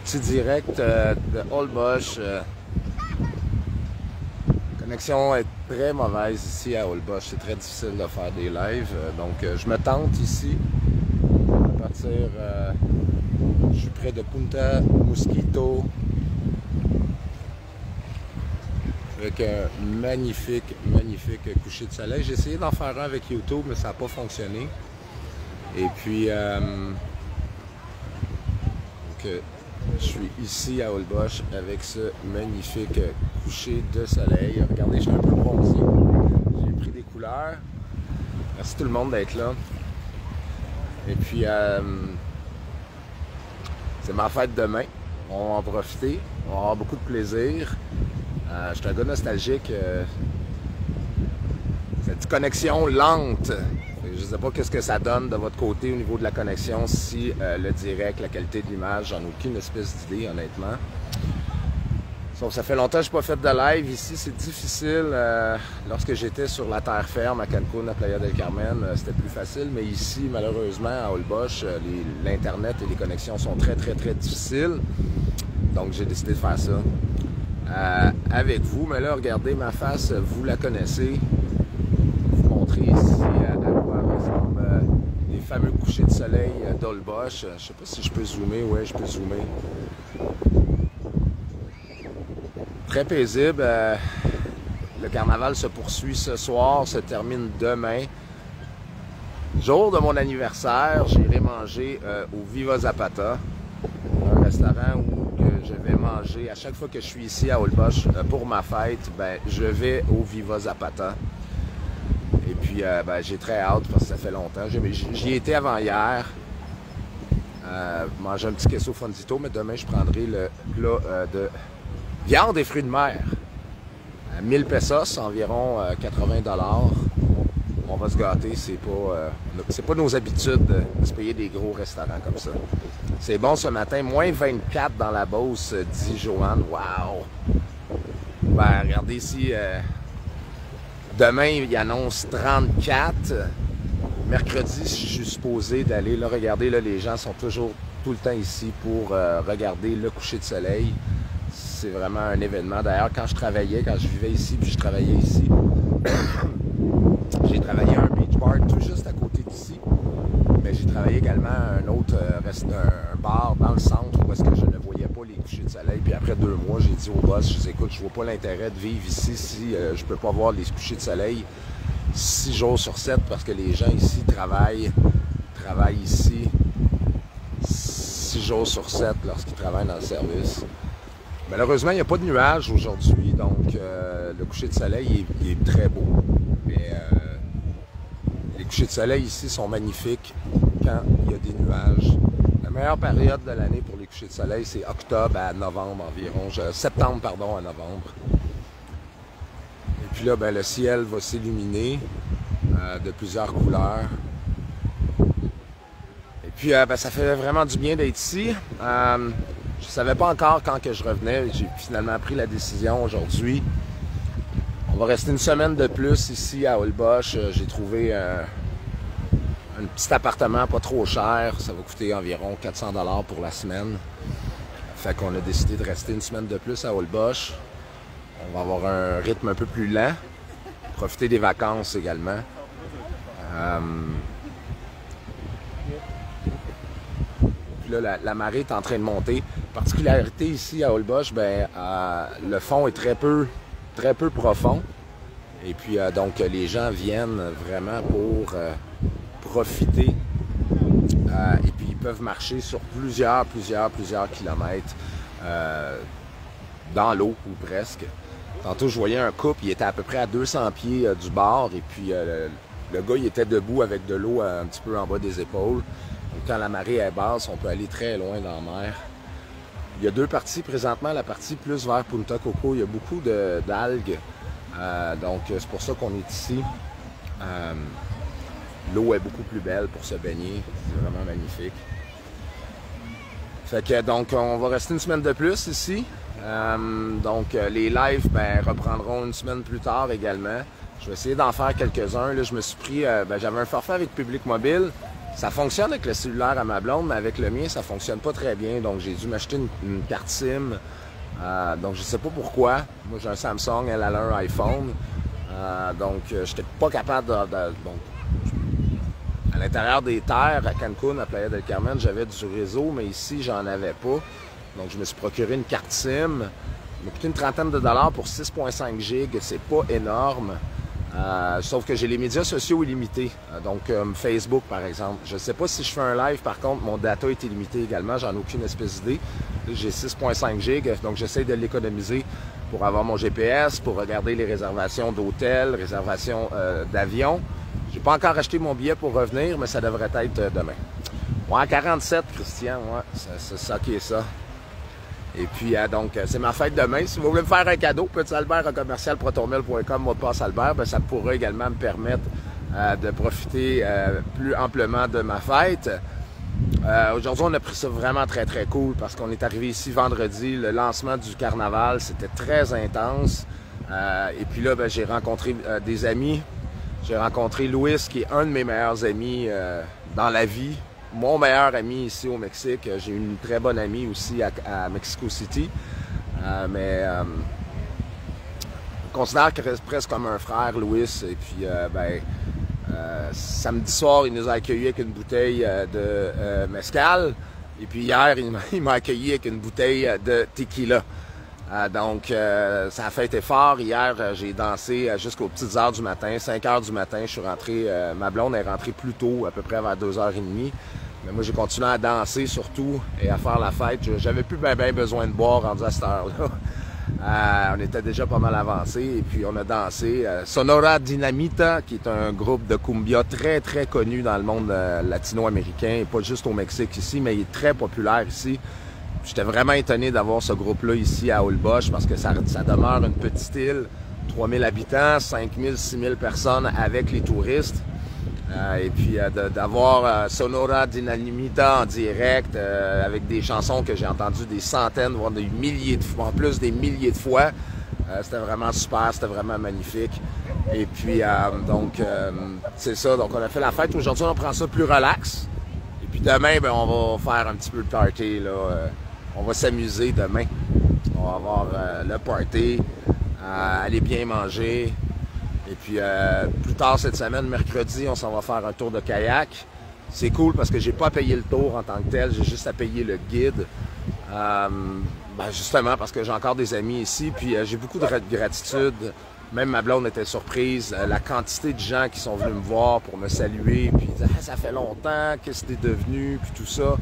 petit direct de Holbox. La connexion est très mauvaise ici à Holbox. C'est très difficile de faire des lives. Donc je me tente ici à partir. Je suis près de Punta Mosquito. Avec un magnifique coucher de soleil. J'ai essayé d'en faire un avec YouTube, mais ça n'a pas fonctionné. Et puis, je suis ici à Holbox avec ce magnifique coucher de soleil. Regardez, je suis un peu bronzé. J'ai pris des couleurs. Merci tout le monde d'être là. Et puis, c'est ma fête demain. On va en profiter. On va avoir beaucoup de plaisir. Je suis un gars nostalgique. Cette connexion lente. Je ne sais pas qu'est-ce que ça donne de votre côté au niveau de la connexion, si le direct, la qualité de l'image, j'en ai aucune espèce d'idée, honnêtement. Sauf ça fait longtemps que je n'ai pas fait de live. Ici, c'est difficile. Lorsque j'étais sur la terre ferme à Cancun, à Playa del Carmen, c'était plus facile. Mais ici, malheureusement, à Holbox, l'Internet et les connexions sont très difficiles. Donc, j'ai décidé de faire ça avec vous. Mais là, regardez ma face, vous la connaissez. Vous montrer ici à quoi ressemblent les fameux couchers de soleil d'Holbox. Je ne sais pas si je peux zoomer. Oui, je peux zoomer. Très paisible. Le carnaval se poursuit ce soir, se termine demain. Jour de mon anniversaire, j'irai manger au Viva Zapata, un restaurant où je vais manger à chaque fois que je suis ici à Holbox pour ma fête. Je vais au Viva Zapata. Et puis, j'ai très hâte parce que ça fait longtemps. J'y étais avant hier. Manger un petit queso fondito, mais demain, je prendrai le plat de viande et fruits de mer. 1000 pesos, environ 80 $. On va se gâter. C'est pas nos habitudes de se payer des gros restaurants comme ça. C'est bon ce matin. Moins 24 dans la Beauce, dit Joanne. Wow! Regardez ici. Demain, il annonce 34. Mercredi, je suis supposé d'aller. Là, regardez, là, les gens sont toujours tout le temps ici pour regarder le coucher de soleil. C'est vraiment un événement. D'ailleurs, quand je vivais ici, puis je travaillais ici, j'ai travaillé à un beach bar tout juste à côté d'ici. Mais j'ai travaillé également à un autre un bar dans le centre où est-ce que je ne voyais pas les couchers de soleil. Puis après 2 mois, j'ai dit au boss, écoute, je vois pas l'intérêt de vivre ici si je peux pas voir les couchers de soleil 6 jours sur 7 parce que les gens ici travaillent ici 6 jours sur 7 lorsqu'ils travaillent dans le service. Malheureusement, il n'y a pas de nuages aujourd'hui, donc le coucher de soleil est très beau. Mais les couchers de soleil ici sont magnifiques quand il y a des nuages. La meilleure période de l'année pour les couchers de soleil, c'est octobre à novembre environ. Septembre, pardon, à novembre. Et puis là, le ciel va s'illuminer de plusieurs couleurs. Et puis, ça fait vraiment du bien d'être ici. Je ne savais pas encore quand que je revenais. J'ai finalement pris la décision aujourd'hui. On va rester une semaine de plus ici à Holbox. J'ai trouvé un petit appartement pas trop cher. Ça va coûter environ 400 $ pour la semaine. Fait qu'on a décidé de rester une semaine de plus à Holbox. On va avoir un rythme un peu plus lent. Profiter des vacances également. Puis là, la marée est en train de monter. Particularité ici à Holbox, le fond est très peu profond. Et puis donc les gens viennent vraiment pour profiter. Et puis ils peuvent marcher sur plusieurs kilomètres dans l'eau ou presque. Tantôt je voyais un couple, il était à peu près à 200 pieds du bord. Et puis le gars il était debout avec de l'eau un petit peu en bas des épaules. Donc quand la marée est basse, on peut aller très loin dans la mer. Il y a 2 parties présentement. La partie plus vers Punta Coco, il y a beaucoup d'algues. Donc c'est pour ça qu'on est ici. L'eau est beaucoup plus belle pour se baigner. C'est vraiment magnifique. Fait que donc on va rester une semaine de plus ici. Donc les lives reprendront une semaine plus tard également. Je vais essayer d'en faire quelques-uns. Là, je me suis pris, j'avais un forfait avec Public Mobile. Ça fonctionne avec le cellulaire à ma blonde, mais avec le mien, ça fonctionne pas très bien. Donc, j'ai dû m'acheter une carte SIM. Donc, je sais pas pourquoi. Moi, j'ai un Samsung, elle a un iPhone. Donc, j'étais pas capable donc, à l'intérieur des terres, à Cancun, à Playa del Carmen, j'avais du réseau, mais ici, j'en avais pas. Donc, je me suis procuré une carte SIM. Ça m'a coûté une trentaine de dollars pour 6,5 gigs. C'est pas énorme. Sauf que j'ai les médias sociaux illimités. Donc, Facebook, par exemple. Je sais pas si je fais un live, par contre, mon data est illimité également. J'en ai aucune espèce d'idée. J'ai 6,5 gigs, donc j'essaie de l'économiser pour avoir mon GPS, pour regarder les réservations d'hôtels, réservations d'avions. J'ai pas encore acheté mon billet pour revenir, mais ça devrait être demain. Ouais, 47, Christian, ouais, c'est ça qui est ça. Et puis, donc, c'est ma fête demain. Si vous voulez me faire un cadeau, petitalbert@commercialprotonmail.com, mot de passe Albert, ben, ça pourrait également me permettre de profiter plus amplement de ma fête. Aujourd'hui, on a pris ça vraiment très, très cool parce qu'on est arrivé ici vendredi, le lancement du carnaval, c'était très intense. Et puis là, ben, j'ai rencontré des amis. J'ai rencontré Louis, qui est un de mes meilleurs amis dans la vie. Mon meilleur ami ici au Mexique. J'ai une très bonne amie aussi à Mexico City. Mais je considère qu'il reste presque comme un frère, Louis. Et puis, samedi soir, il nous a accueillis avec une bouteille de mezcal. Et puis hier, il m'a accueilli avec une bouteille de tequila. Donc, ça a fait été fort. Hier, j'ai dansé jusqu'aux petites heures du matin. 5 heures du matin, je suis rentré. Ma blonde est rentrée plus tôt, à peu près vers 2h30. Mais moi, j'ai continué à danser surtout et à faire la fête. J'avais plus bien besoin de boire rendu à cette heure-là. On était déjà pas mal avancé et puis on a dansé. Sonora Dinamita, qui est un groupe de cumbia très, très connu dans le monde latino-américain, et pas juste au Mexique ici, mais il est très populaire ici. J'étais vraiment étonné d'avoir ce groupe-là ici à Olbosch parce que ça demeure une petite île, 3000 habitants, 5000, 6000 personnes avec les touristes. Et puis d'avoir Sonora Dinamita en direct avec des chansons que j'ai entendues des centaines, voire des milliers de fois, en plus des milliers de fois. C'était vraiment super, c'était vraiment magnifique. Et puis donc c'est ça, donc on a fait la fête. Aujourd'hui, on prend ça plus relax. Et puis demain, ben, on va faire un petit peu de party là. On va s'amuser demain. On va avoir le party, aller bien manger. Et puis, plus tard cette semaine, mercredi, on s'en va faire un tour de kayak. C'est cool parce que j'ai pas à payer le tour en tant que tel, j'ai juste à payer le guide. Justement parce que j'ai encore des amis ici, puis j'ai beaucoup de gratitude. Même ma blonde était surprise. La quantité de gens qui sont venus me voir pour me saluer, puis dire « ça fait longtemps, qu'est-ce que t'es devenu », puis tout ça.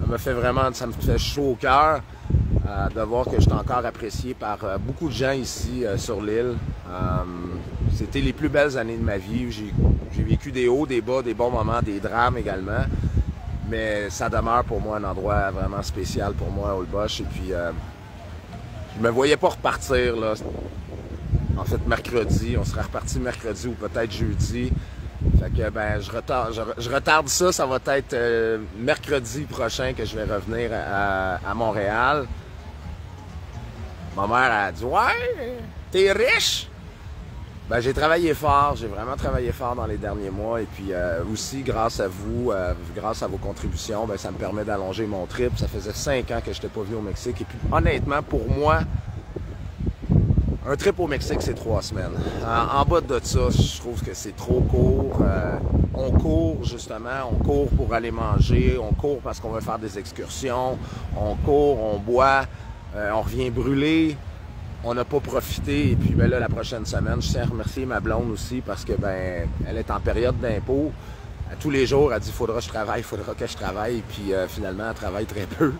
Ça me fait chaud au cœur de voir que je suis encore apprécié par beaucoup de gens ici sur l'île. C'était les plus belles années de ma vie. J'ai vécu des hauts, des bas, des bons moments, des drames également. Mais ça demeure pour moi un endroit vraiment spécial pour moi à Olbosch. Et puis, je me voyais pas repartir, là. En fait, mercredi. On serait reparti mercredi ou peut-être jeudi. Fait que, ben, je retarde ça. Ça va être mercredi prochain que je vais revenir à Montréal. Ma mère a dit « Ouais, t'es riche! » Ben, j'ai travaillé fort, j'ai vraiment travaillé fort dans les derniers mois. Et puis aussi, grâce à vous, grâce à vos contributions, ben, ça me permet d'allonger mon trip. Ça faisait 5 ans que je n'étais pas venu au Mexique. Et puis, honnêtement, pour moi, un trip au Mexique, c'est 3 semaines. En bas de ça, je trouve que c'est trop court. On court, justement. On court pour aller manger. On court parce qu'on veut faire des excursions. On court, on boit. On revient brûler. On n'a pas profité. Et puis, ben là, la prochaine semaine, je tiens à remercier ma blonde aussi parce que, ben, elle est en période d'impôt. Tous les jours, elle dit, faudra que je travaille. Puis, finalement, elle travaille très peu.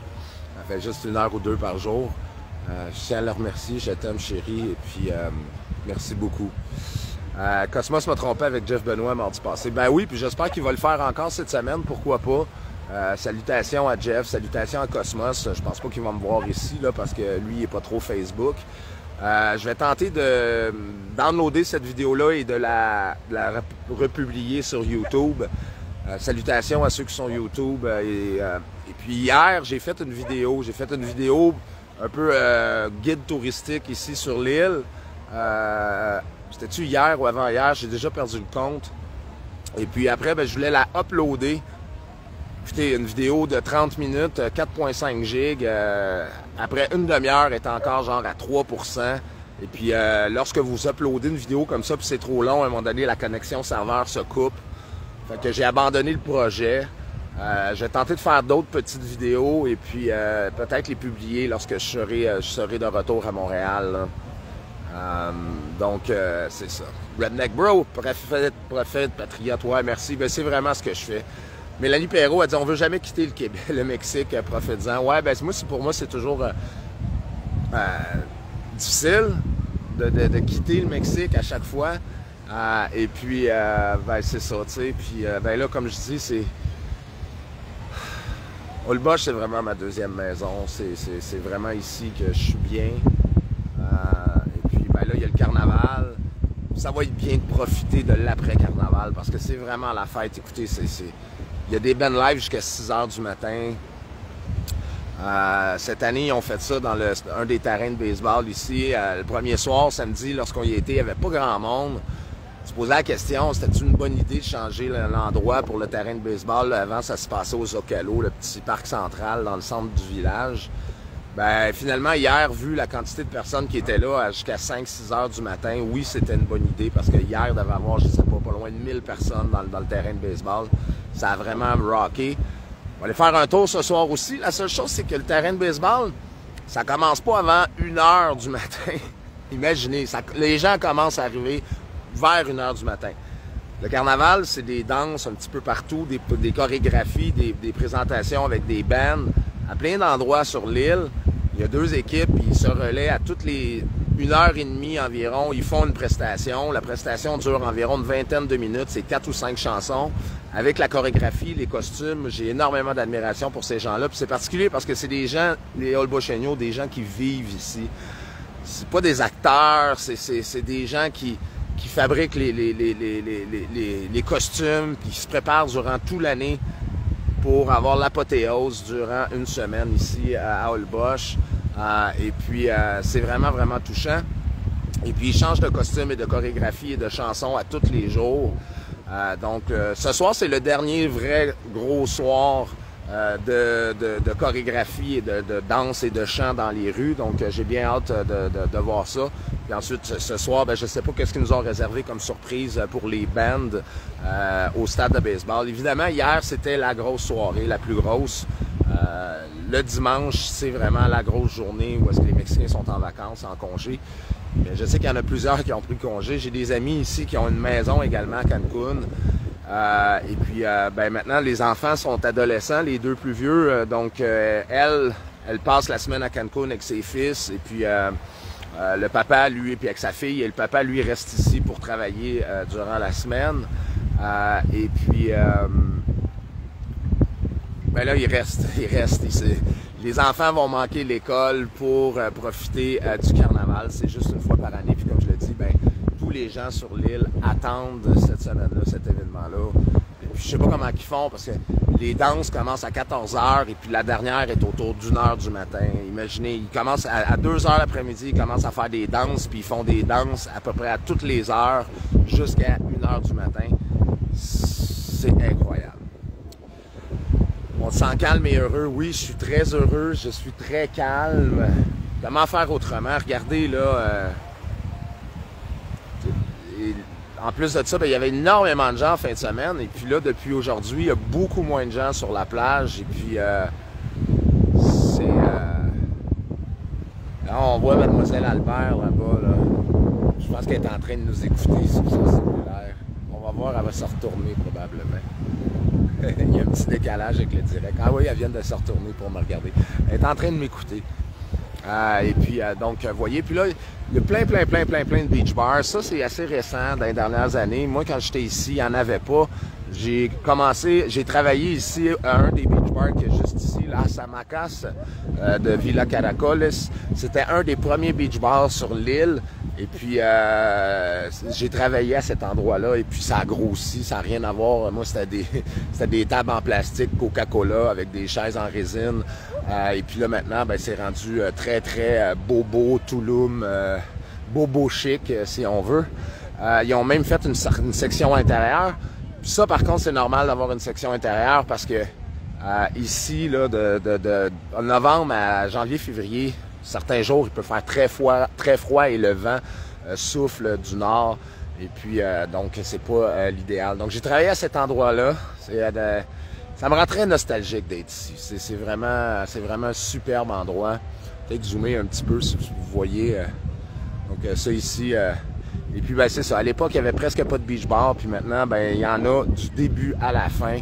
Elle fait juste 1 heure ou 2 par jour. Je tiens à la remercier, je t'aime chérie, et puis merci beaucoup. Cosmos m'a trompé avec Jeff Benoît mardi passé. Ben oui, puis j'espère qu'il va le faire encore cette semaine, pourquoi pas. Salutations à Jeff, salutations à Cosmos. Je pense pas qu'il va me voir ici, là, parce que lui, il n'est pas trop Facebook. Je vais tenter de downloader cette vidéo-là et de la republier sur YouTube. Salutations à ceux qui sont YouTube. Et puis hier, j'ai fait une vidéo un peu guide touristique ici sur l'île. C'était-tu hier ou avant-hier? J'ai déjà perdu le compte. Et puis après, ben, je voulais la uploader Écoutez, une vidéo de 30 minutes, 4.5 gigs, après une demi-heure, est encore genre à 3%. Et puis, lorsque vous uploadez une vidéo comme ça, puis c'est trop long, à un moment donné, la connexion serveur se coupe. Fait que j'ai abandonné le projet. Je vais tenter de faire d'autres petites vidéos et puis peut-être les publier lorsque je serai de retour à Montréal. Donc, c'est ça. Redneck Bro, prophète, patriote, ouais, merci. Ben, c'est vraiment ce que je fais. Mélanie Perrault a dit, on veut jamais quitter le Québec, le Mexique, prophétisant. Ouais, ben pour moi, c'est toujours difficile de quitter le Mexique à chaque fois. Et puis, ben, c'est ça, tu sais. Puis, ben là, comme je dis, c'est... Holbox, c'est vraiment ma deuxième maison. C'est vraiment ici que je suis bien. Et puis, ben là, il y a le carnaval. Ça va être bien de profiter de l'après-carnaval parce que c'est vraiment la fête. Écoutez, il y a des bands live jusqu'à 6 h du matin. Cette année, ils ont fait ça dans un des terrains de baseball ici. Le premier soir, samedi, lorsqu'on y était, il n'y avait pas grand monde. On se posait la question, c'était-tu une bonne idée de changer l'endroit pour le terrain de baseball? Avant, ça se passait au Zocalo, le petit parc central dans le centre du village. Ben, finalement, hier, vu la quantité de personnes qui étaient là jusqu'à 5-6 h du matin, oui, c'était une bonne idée parce que hier, il devait y avoir, je sais pas loin de 1000 personnes dans le terrain de baseball. Ça a vraiment rocké. On va aller faire un tour ce soir aussi. La seule chose, c'est que le terrain de baseball, ça commence pas avant 1 h du matin. Imaginez, les gens commencent à arriver vers 1 h du matin. Le carnaval, c'est des danses un petit peu partout, des chorégraphies, des présentations avec des bands à plein d'endroits sur l'île. Il y a 2 équipes, ils se relaient à toutes les 1h30 environ. Ils font une prestation. La prestation dure environ une vingtaine de minutes. C'est 4 ou 5 chansons. Avec la chorégraphie, les costumes, j'ai énormément d'admiration pour ces gens-là. Puis c'est particulier parce que c'est des gens, les Holboxeños, des gens qui vivent ici. C'est pas des acteurs, c'est des gens qui fabriquent les costumes, qui se préparent durant toute l'année pour avoir l'apothéose durant une semaine ici à Holbox. Et puis, c'est vraiment, vraiment touchant. Et puis, ils changent de costume et de chorégraphie et de chansons à tous les jours. Donc, ce soir, c'est le dernier vrai gros soir de chorégraphie et de danse et de chant dans les rues. Donc, j'ai bien hâte de voir ça. Puis ensuite, ce soir, ben, je ne sais pas qu'est-ce qu'ils nous ont réservé comme surprise pour les bands au stade de baseball. Évidemment, hier, c'était la grosse soirée, la plus grosse. Le dimanche, c'est vraiment la grosse journée où est-ce que les Mexicains sont en vacances, en congé. Mais je sais qu'il y en a plusieurs qui ont pris congé. J'ai des amis ici qui ont une maison également à Cancun. Et puis, ben, maintenant, les enfants sont adolescents, les 2 plus vieux. Donc, elle passe la semaine à Cancun avec ses fils. Et puis, le papa, lui, puis avec sa fille, et le papa, lui, reste ici pour travailler durant la semaine. Et puis, ben là, il reste. Les enfants vont manquer l'école pour profiter du carnaval. C'est juste une fois par année. Puis comme je le dis, ben, tous les gens sur l'île attendent cette semaine-là, cet événement-là. Puis je sais pas comment ils font parce que les danses commencent à 14 h et puis la dernière est autour d'1 h du matin. Imaginez, ils commencent à 2 h l'après-midi, ils commencent à faire des danses, puis ils font des danses à peu près à toutes les heures jusqu'à 1 h du matin. C'est incroyable. On se sent calme et heureux. Oui, je suis très heureux, je suis très calme. Comment faire autrement? Regardez, là... en plus de ça, ben, il y avait énormément de gens en fin de semaine. Et puis là, depuis aujourd'hui, il y a beaucoup moins de gens sur la plage. Et puis, c'est... Là, on voit Mademoiselle Albert là-bas. Là. Je pense qu'elle est en train de nous écouter sur son cellulaire. On va voir, elle va se retourner probablement. Il y a un petit décalage avec le direct. Ah oui, elle vient de se retourner pour me regarder. Elle est en train de m'écouter. Et puis, donc, vous voyez, puis là, il y a plein de beach bars. Ça, c'est assez récent dans les dernières années. Moi, quand j'étais ici, il n'y en avait pas. J'ai travaillé ici à un des beach bars qui est juste ici, là, à Samacas, de Villa Caracoles. C'était un des premiers beach bars sur l'île. Et puis, j'ai travaillé à cet endroit-là et puis ça a grossi, ça n'a rien à voir. Moi, c'était des tables en plastique Coca-Cola avec des chaises en résine. Et puis là, maintenant, ben, c'est rendu très bobo, Tulum, bobo chic, si on veut. Ils ont même fait une section intérieure. Puis ça, par contre, c'est normal d'avoir une section intérieure parce que Ici, là, de novembre à janvier, février, certains jours, il peut faire très froid et le vent souffle du nord. Et puis, donc, c'est pas l'idéal. Donc, j'ai travaillé à cet endroit-là. Ça me rend très nostalgique d'être ici. C'est vraiment un superbe endroit. Peut-être zoomer un petit peu si vous voyez. Donc, ça ici. Et puis, ben, c'est ça. À l'époque, il n'y avait presque pas de beach bar. Puis maintenant, ben, il y en a du début à la fin.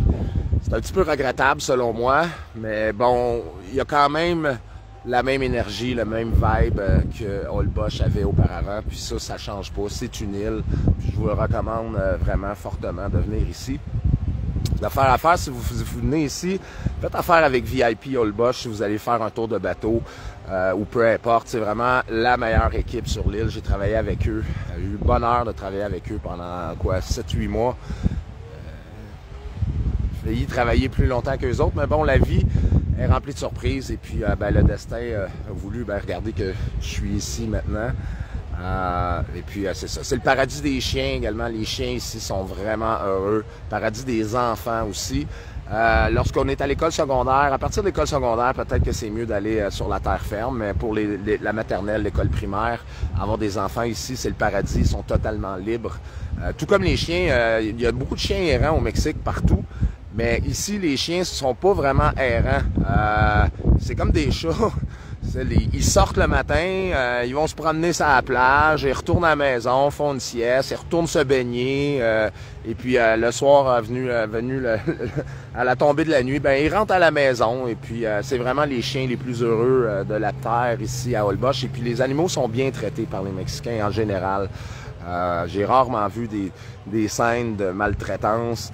C'est un petit peu regrettable selon moi, mais bon, il y a quand même la même énergie, le même vibe que Holbox avait auparavant, puis ça change pas, c'est une île, puis je vous le recommande vraiment fortement de venir ici. L'affaire à faire, si vous venez ici, faites affaire avec VIP Holbox si vous allez faire un tour de bateau ou peu importe, c'est vraiment la meilleure équipe sur l'île, j'ai travaillé avec eux, j'ai eu le bonheur de travailler avec eux pendant quoi, 7-8 mois. J'ai failli travailler plus longtemps qu'eux autres, mais bon, la vie est remplie de surprises et puis ben, le destin a voulu regarder que je suis ici maintenant. Et puis c'est ça. C'est le paradis des chiens également. Les chiens ici sont vraiment heureux. Paradis des enfants aussi. Lorsqu'on est à l'école secondaire, à partir de l'école secondaire, peut-être que c'est mieux d'aller sur la terre ferme, mais pour la maternelle, l'école primaire, avoir des enfants ici, c'est le paradis. Ils sont totalement libres. Tout comme les chiens, il y a beaucoup de chiens errants au Mexique, partout. Mais ici, les chiens ne sont pas vraiment errants. C'est comme des chats. Ils sortent le matin, ils vont se promener sur la plage, ils retournent à la maison, font une sieste, ils retournent se baigner. Et puis le soir, venu à la tombée de la nuit, ben ils rentrent à la maison. Et puis c'est vraiment les chiens les plus heureux de la terre ici à Holbox. Et puis les animaux sont bien traités par les Mexicains en général. J'ai rarement vu des scènes de maltraitance.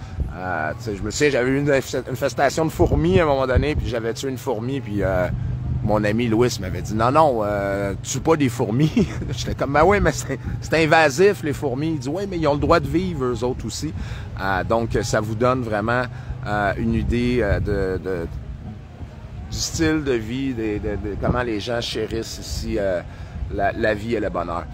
Je me souviens, j'avais eu une infestation de fourmis à un moment donné, puis j'avais tué une fourmi, puis mon ami Louis m'avait dit « Non, tue pas des fourmis. » J'étais comme « Ben oui, mais c'est invasif, les fourmis. » Il dit « Oui, mais ils ont le droit de vivre, eux autres aussi. » Donc, ça vous donne vraiment une idée du style de vie, de comment les gens chérissent ici la vie et le bonheur.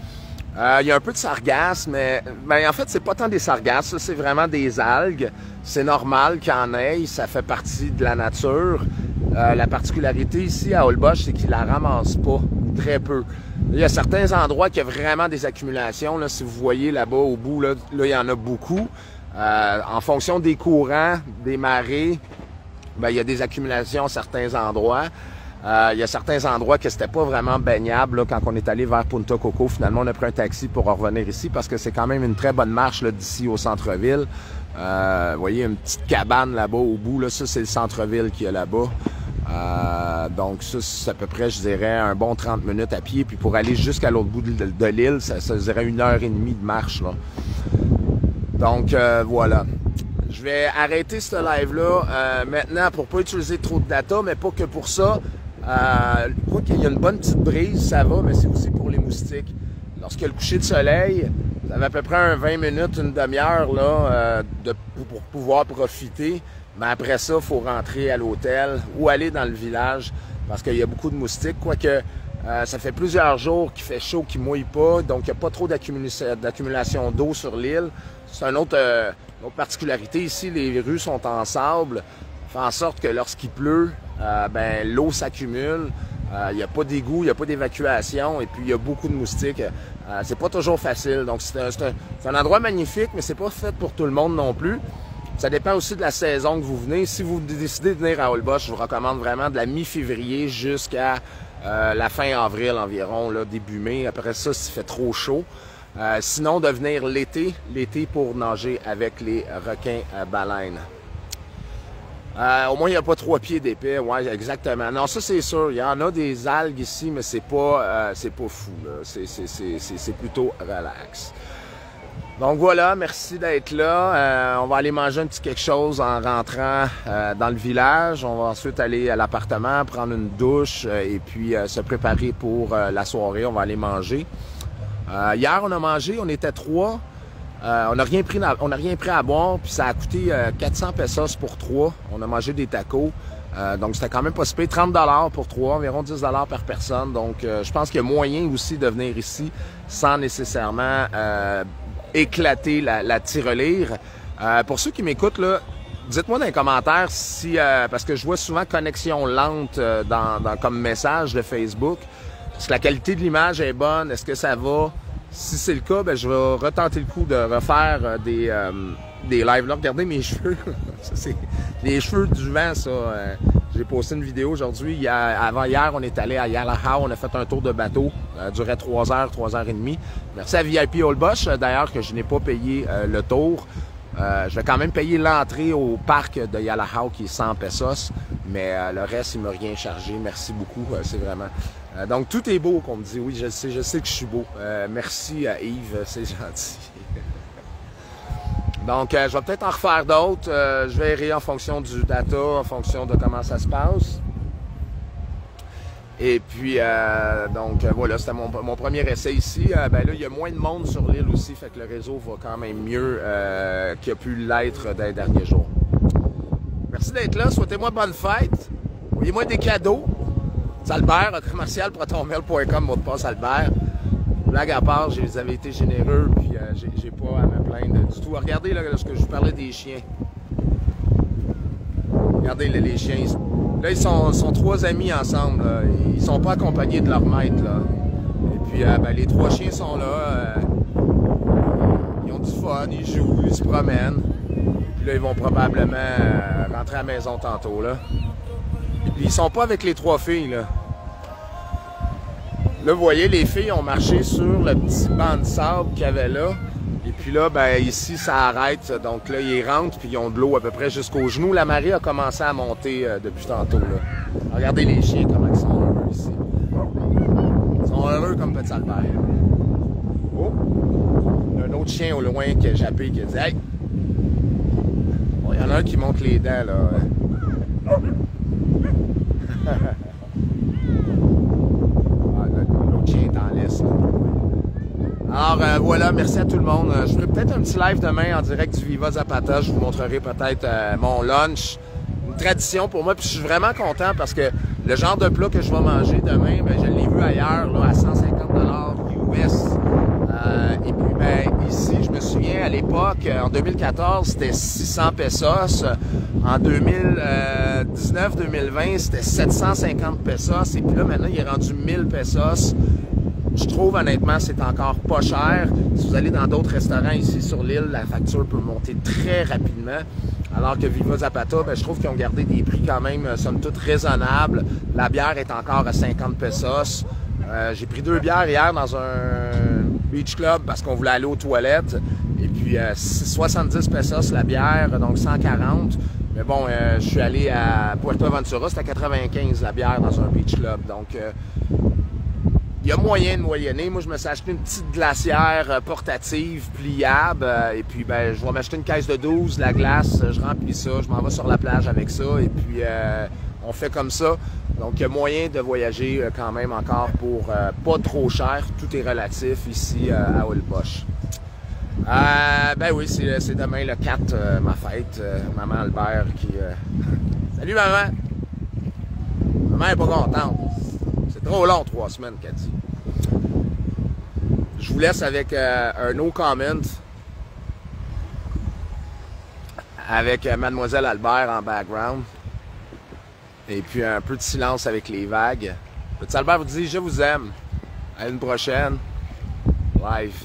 Il y a un peu de sargasse, mais en fait, c'est pas tant des sargasses, c'est vraiment des algues. C'est normal qu'il y en ait, ça fait partie de la nature. La particularité ici à Holbox, c'est qu'ils la ramassent pas, très peu. Il y a certains endroits qui y a vraiment des accumulations. Là, si vous voyez là-bas au bout, là, il y en a beaucoup. En fonction des courants, des marées, ben, il y a des accumulations à certains endroits. Il y a certains endroits que c'était pas vraiment baignable. Là, quand on est allé vers Punta Coco, finalement, on a pris un taxi pour revenir ici parce que c'est quand même une très bonne marche d'ici au centre-ville. Vous voyez, une petite cabane là-bas au bout. Là, ça, c'est le centre-ville qu'il y a là-bas. Donc, ça, c'est à peu près, je dirais, un bon 30 minutes à pied. Puis pour aller jusqu'à l'autre bout de l'île, ça dirait 1h30 de marche. Là. Donc, voilà. Je vais arrêter ce live-là maintenant pour pas utiliser trop de data, mais pas que pour ça. Je crois qu'il y a une bonne petite brise, ça va, mais c'est aussi pour les moustiques. Lorsqu'il y a le coucher de soleil, vous avez à peu près un 20 minutes, une demi-heure là, pour pouvoir profiter. Mais après ça, il faut rentrer à l'hôtel ou aller dans le village parce qu'il y a beaucoup de moustiques. Quoique, ça fait plusieurs jours qu'il fait chaud, qu'il ne mouille pas, donc il n'y a pas trop d'accumulation d'eau sur l'île. C'est une autre particularité ici, les rues sont en sable, fait en sorte que lorsqu'il pleut, ben, l'eau s'accumule, il n'y a pas d'égout, il n'y a pas d'évacuation, et puis il y a beaucoup de moustiques. C'est pas toujours facile, donc c'est un endroit magnifique, mais c'est pas fait pour tout le monde non plus. Ça dépend aussi de la saison que vous venez. Si vous décidez de venir à Holbox, je vous recommande vraiment de la mi-février jusqu'à la fin avril environ, là, début mai. Après ça, s'il fait trop chaud. Sinon, de venir l'été pour nager avec les requins baleines. Au moins, il n'y a pas 3 pieds d'épais. Ouais, exactement. Non, ça, c'est sûr. Il y en a des algues ici, mais c'est pas fou, là. C'est plutôt relax. Donc voilà, merci d'être là. On va aller manger un petit quelque chose en rentrant dans le village. On va ensuite aller à l'appartement, prendre une douche et puis se préparer pour la soirée. On va aller manger. Hier, on a mangé, on était 3. On n'a rien pris à boire, puis ça a coûté 400 pesos pour 3. On a mangé des tacos. Donc, c'était quand même pas si payé. 30 $ pour 3, environ 10 $ par personne. Donc, je pense qu'il y a moyen aussi de venir ici sans nécessairement éclater la tirelire. Pour ceux qui m'écoutent, là, Dites-moi dans les commentaires si, parce que je vois souvent connexion lente comme message de Facebook. Est-ce que la qualité de l'image est bonne? Est-ce que ça va? Si c'est le cas, ben, je vais retenter le coup de refaire des lives. Là, regardez mes cheveux. Ça, c'est les cheveux du vent, ça. J'ai posté une vidéo aujourd'hui. Avant hier, on est allé à Yalahau. On a fait un tour de bateau. Ça durait 3 heures, 3 heures et demie. Merci à VIP Holbox, d'ailleurs, que je n'ai pas payé le tour. Je vais quand même payer l'entrée au parc de Yalahau qui est 100 pesos. Mais le reste, il m'a rien chargé. Merci beaucoup. C'est vraiment... donc, tout est beau, qu'on me dit. Oui, je sais que je suis beau. Merci à Yves, c'est gentil. Donc, je vais peut-être en refaire d'autres. Je verrai en fonction du data, en fonction de comment ça se passe. Et puis, voilà, c'était mon premier essai ici. Ben là, il y a moins de monde sur l'île aussi, fait que le réseau va quand même mieux qu'il a pu l'être dans les derniers jours. Merci d'être là. Souhaitez-moi bonne fête. Envoyez-moi des cadeaux. Albert, commercial.protonmail.com, mot de passe Albert. Blague à part, vous avez été généreux, puis j'ai pas à me plaindre du tout. Regardez là, lorsque je vous parlais des chiens. Regardez là, les chiens. Là, ils sont 3 amis ensemble. Là. Ils sont pas accompagnés de leur maître. Là. Et puis, ben, les 3 chiens sont là. Ils ont du fun, ils jouent, ils se promènent. Puis là, ils vont probablement rentrer à la maison tantôt. Là. Puis, ils sont pas avec les 3 filles. Là. Là, vous voyez, les filles ont marché sur le petit banc de sable qu'il y avait là. Et puis là, ben ici, ça arrête. Donc là, ils rentrent, puis ils ont de l'eau à peu près jusqu'aux genoux. La marée a commencé à monter depuis tantôt. Là. Regardez les chiens, comment ils sont heureux ici. Ils sont heureux comme petit Albert. Oh! Il y a un autre chien au loin qui a jappé, qui a dit « Hey! » Bon, il y en a un qui monte les dents, là. Alors voilà, merci à tout le monde. Je ferai peut-être un petit live demain en direct du Viva Zapata. Je vous montrerai peut-être mon lunch. Une tradition pour moi. Puis je suis vraiment content parce que le genre de plat que je vais manger demain, ben, je l'ai vu ailleurs là, à 150 $ US. Et puis ben, ici, je me souviens à l'époque, en 2014, c'était 600 pesos. En 2019-2020, c'était 750 pesos. Et puis là, maintenant, il est rendu 1000 pesos. Je trouve honnêtement c'est encore pas cher. Si vous allez dans d'autres restaurants ici sur l'île, la facture peut monter très rapidement. Alors que Viva Zapata, ben, je trouve qu'ils ont gardé des prix quand même, somme toute, raisonnables. La bière est encore à 50 pesos. J'ai pris 2 bières hier dans un beach club parce qu'on voulait aller aux toilettes. Et puis 70 pesos la bière, donc 140. Mais bon, je suis allé à Puerto Aventura, c'était à 95 la bière dans un beach club. Donc... il y a moyen de moyenner. Moi, je me suis acheté une petite glacière portative, pliable. Et puis, ben, je vais m'acheter une caisse de 12, la glace, je remplis ça, je m'en vais sur la plage avec ça. Et puis, on fait comme ça. Donc, il y a moyen de voyager quand même encore pour pas trop cher. Tout est relatif ici à Holbox. Ben oui, c'est demain le 4, ma fête. Maman Albert qui... Salut, maman! Maman est pas contente. C'est trop long, 3 semaines, qu'elle dit. Je vous laisse avec un no comment avec Mademoiselle Albert en background. Et puis un peu de silence avec les vagues. Petit Albert vous dit « Je vous aime ». À une prochaine. Live.